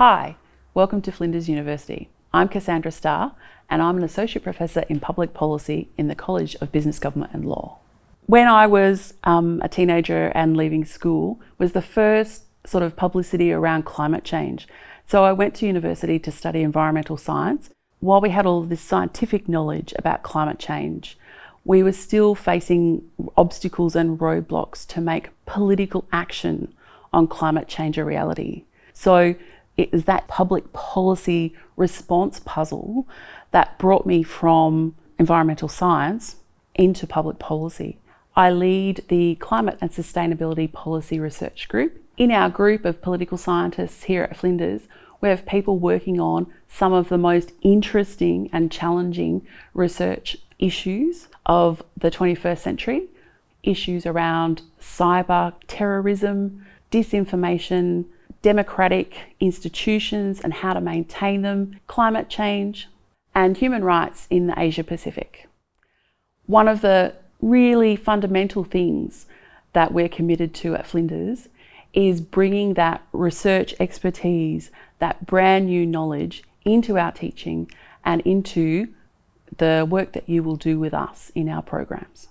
Hi, welcome to Flinders University. I'm Cassandra Star and I'm an Associate Professor in Public Policy in the College of Business, Government and Law. When I was a teenager and leaving school was the first sort of publicity around climate change. So I went to university to study environmental science. While we had all this scientific knowledge about climate change, we were still facing obstacles and roadblocks to make political action on climate change a reality. So it was that public policy response puzzle that brought me from environmental science into public policy. I lead the Climate and Sustainability Policy Research Group. In our group of political scientists here at Flinders, we have people working on some of the most interesting and challenging research issues of the 21st century. Issues around cyber terrorism, disinformation, democratic institutions and how to maintain them, climate change, and human rights in the Asia Pacific. One of the really fundamental things that we're committed to at Flinders is bringing that research expertise, that brand new knowledge into our teaching and into the work that you will do with us in our programs.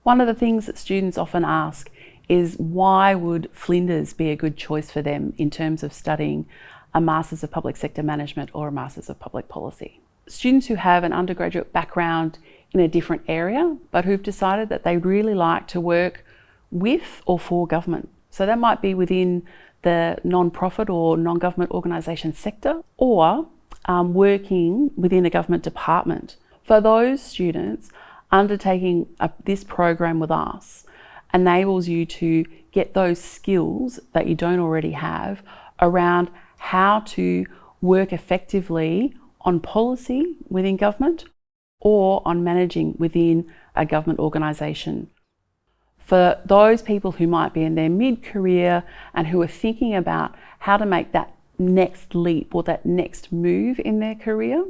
One of the things that students often ask is why would Flinders be a good choice for them in terms of studying a Masters of Public Sector Management or a Masters of Public Policy. Students who have an undergraduate background in a different area, but who've decided that they really like to work with or for government. So that might be within the non-profit or non-government organisation sector, or working within a government department. For those students, undertaking this program with us enables you to get those skills that you don't already have around how to work effectively on policy within government or on managing within a government organisation. For those people who might be in their mid-career and who are thinking about how to make that next leap or that next move in their career,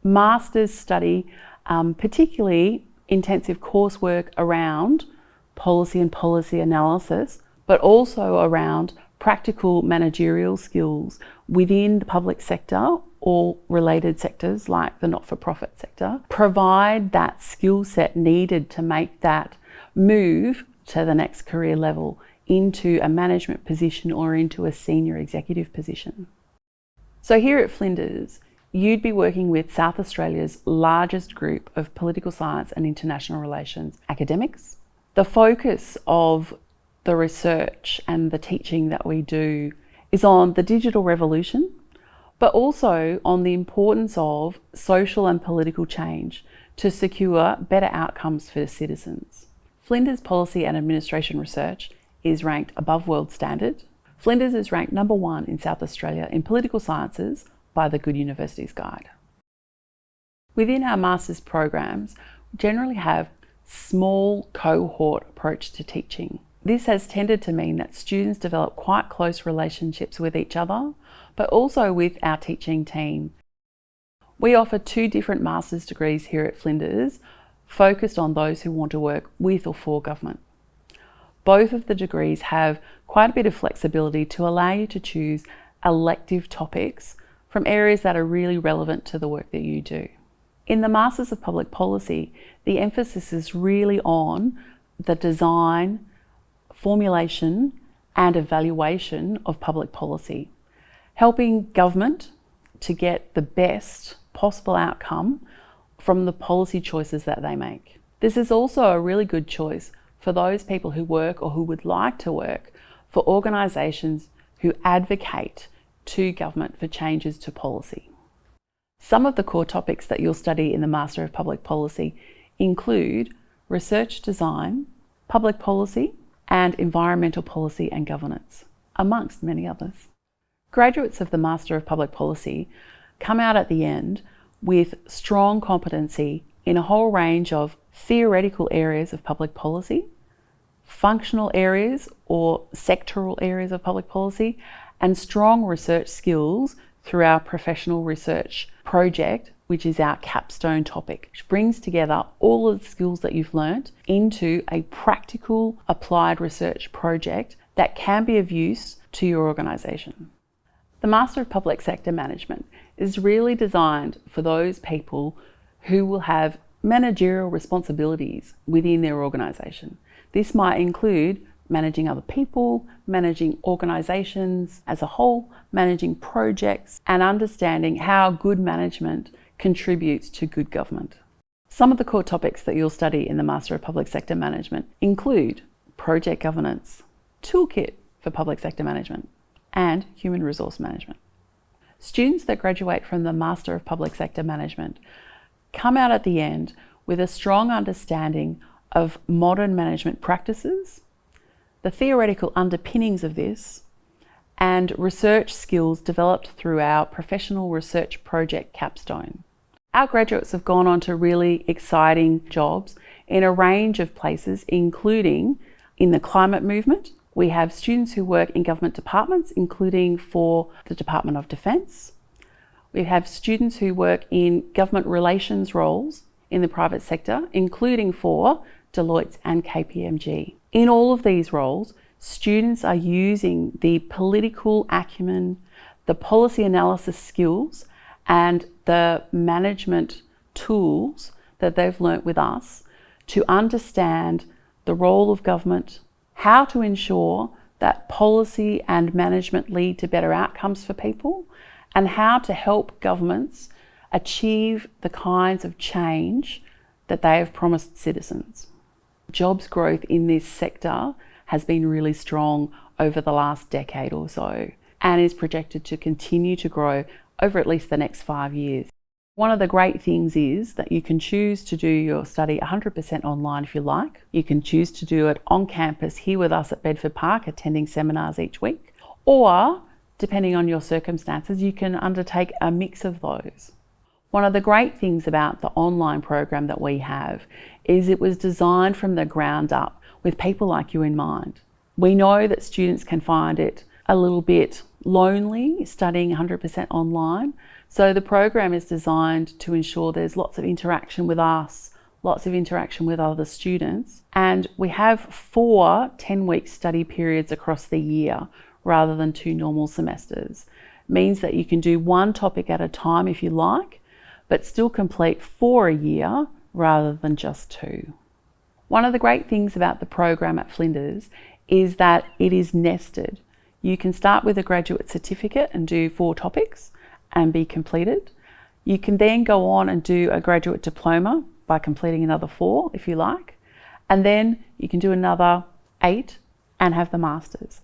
masters study particularly intensive coursework around policy and policy analysis, but also around practical managerial skills within the public sector or related sectors like the not-for-profit sector, provide that skill set needed to make that move to the next career level into a management position or into a senior executive position. So here at Flinders, you'd be working with South Australia's largest group of political science and international relations academics. The focus of the research and the teaching that we do is on the digital revolution, but also on the importance of social and political change to secure better outcomes for citizens. Flinders Policy and Administration Research is ranked above world standard. Flinders is ranked number 1 in South Australia in political sciences by the Good Universities Guide. Within our master's programs, we generally have small cohort approach to teaching. This has tended to mean that students develop quite close relationships with each other, but also with our teaching team. We offer 2 different master's degrees here at Flinders, focused on those who want to work with or for government. Both of the degrees have quite a bit of flexibility to allow you to choose elective topics from areas that are really relevant to the work that you do. In the Masters of Public Policy, the emphasis is really on the design, formulation and evaluation of public policy, helping government to get the best possible outcome from the policy choices that they make. This is also a really good choice for those people who work or who would like to work for organisations who advocate to government for changes to policy. Some of the core topics that you'll study in the Master of Public Policy include research design, public policy, and environmental policy and governance, amongst many others. Graduates of the Master of Public Policy come out at the end with strong competency in a whole range of theoretical areas of public policy, functional areas or sectoral areas of public policy, and strong research skills through our professional research project, which is our capstone topic, which brings together all of the skills that you've learnt into a practical applied research project that can be of use to your organisation. The Master of Public Sector Management is really designed for those people who will have managerial responsibilities within their organisation. This might include managing other people, managing organisations as a whole, managing projects, and understanding how good management contributes to good government. Some of the core topics that you'll study in the Master of Public Sector Management include project governance, toolkit for public sector management, and human resource management. Students that graduate from the Master of Public Sector Management come out at the end with a strong understanding of modern management practices, the theoretical underpinnings of this, and research skills developed through our professional research project capstone. Our graduates have gone on to really exciting jobs in a range of places, including in the climate movement. We have students who work in government departments, including for the Department of Defence. We have students who work in government relations roles in the private sector, including for Deloitte and KPMG. In all of these roles, students are using the political acumen, the policy analysis skills, and the management tools that they've learnt with us to understand the role of government, how to ensure that policy and management lead to better outcomes for people, and how to help governments achieve the kinds of change that they have promised citizens. Jobs growth in this sector has been really strong over the last decade or so and is projected to continue to grow over at least the next 5 years. One of the great things is that you can choose to do your study 100% online if you like. You can choose to do it on campus here with us at Bedford Park, attending seminars each week, or depending on your circumstances, you can undertake a mix of those. One of the great things about the online program that we have is it was designed from the ground up with people like you in mind. We know that students can find it a little bit lonely studying 100% online. So the program is designed to ensure there's lots of interaction with us, lots of interaction with other students. And we have 4 10-week study periods across the year rather than 2 normal semesters. It means that you can do 1 topic at a time if you like, but still complete 4 a year rather than just 2. One of the great things about the program at Flinders is that it is nested. You can start with a graduate certificate and do 4 topics and be completed. You can then go on and do a graduate diploma by completing another 4 if you like, and then you can do another 8 and have the masters.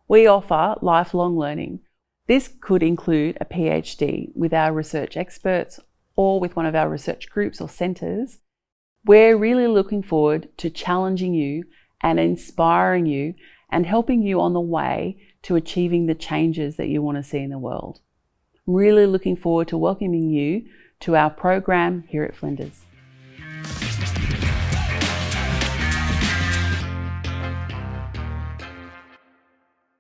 We offer lifelong learning. This could include a PhD with our research experts or with one of our research groups or centres. We're really looking forward to challenging you and inspiring you and helping you on the way to achieving the changes that you want to see in the world. I'm really looking forward to welcoming you to our program here at Flinders.